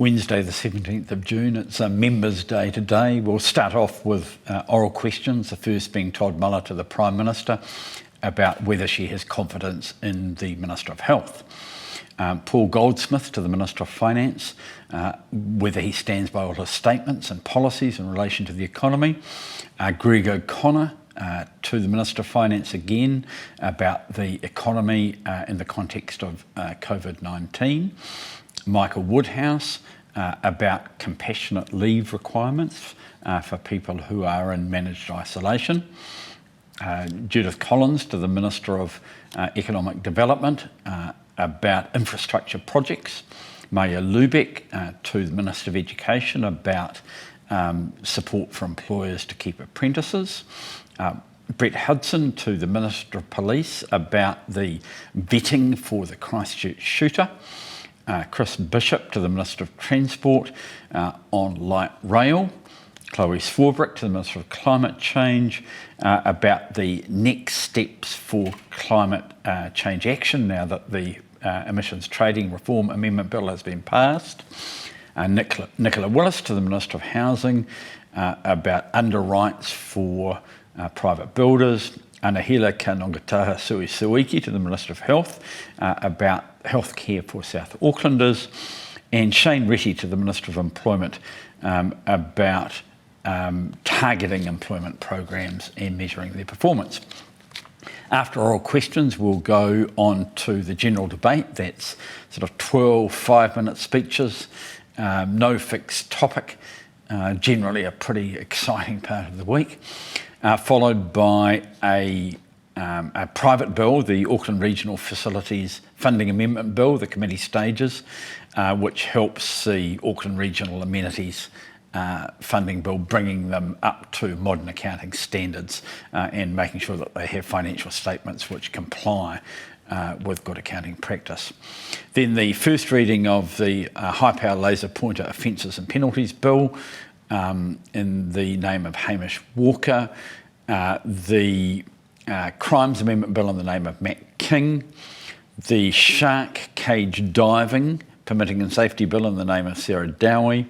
Wednesday the 17th of June. It's a Members' Day today. We'll start off with oral questions, the first being Todd Muller to the Prime Minister about whether she has confidence in the Minister of Health. Paul Goldsmith to the Minister of Finance, whether he stands by all his statements and policies in relation to the economy. Greg O'Connor to the Minister of Finance again about the economy in the context of COVID-19. Michael Woodhouse about compassionate leave requirements for people who are in managed isolation. Judith Collins to the Minister of Economic Development about infrastructure projects. Maya Lubeck to the Minister of Education about support for employers to keep apprentices. Brett Hudson to the Minister of Police about the vetting for the Christchurch shooter. Chris Bishop to the Minister of Transport on light rail. Chloe Swarbrick to the Minister of Climate Change about the next steps for climate change action now that the Emissions Trading Reform Amendment Bill has been passed. Nicola Willis to the Minister of Housing about underwrites for private builders. Anahela Kanongataha Suiki to the Minister of Health about healthcare for South Aucklanders, and Shane Retty to the Minister of Employment about targeting employment programs and measuring their performance. After oral questions, we'll go on to the general debate. That's sort of 12 five-minute speeches, no fixed topic, generally a pretty exciting part of the week. Followed by a private bill, the Auckland Regional Facilities Funding Amendment Bill, the committee stages, which helps the Auckland Regional Amenities Funding Bill, bringing them up to modern accounting standards and making sure that they have financial statements which comply with good accounting practice. Then the first reading of the High Power Laser Pointer Offences and Penalties Bill, in the name of Hamish Walker, the Crimes Amendment Bill in the name of Matt King, the Shark Cage Diving Permitting and Safety Bill in the name of Sarah Dowie,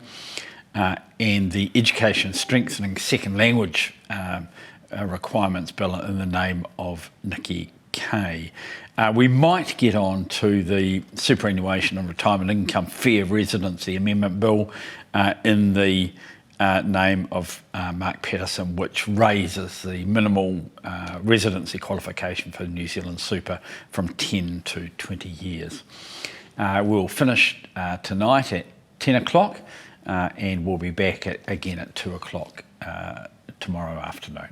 and the Education Strengthening Second Language Requirements Bill in the name of Nikki Kay. We might get on to the Superannuation and Retirement Income Fair Residency Amendment Bill in the name of Mark Patterson, which raises the minimal residency qualification for New Zealand Super from 10 to 20 years. We'll finish tonight at 10 o'clock and we'll be back again at 2 o'clock tomorrow afternoon.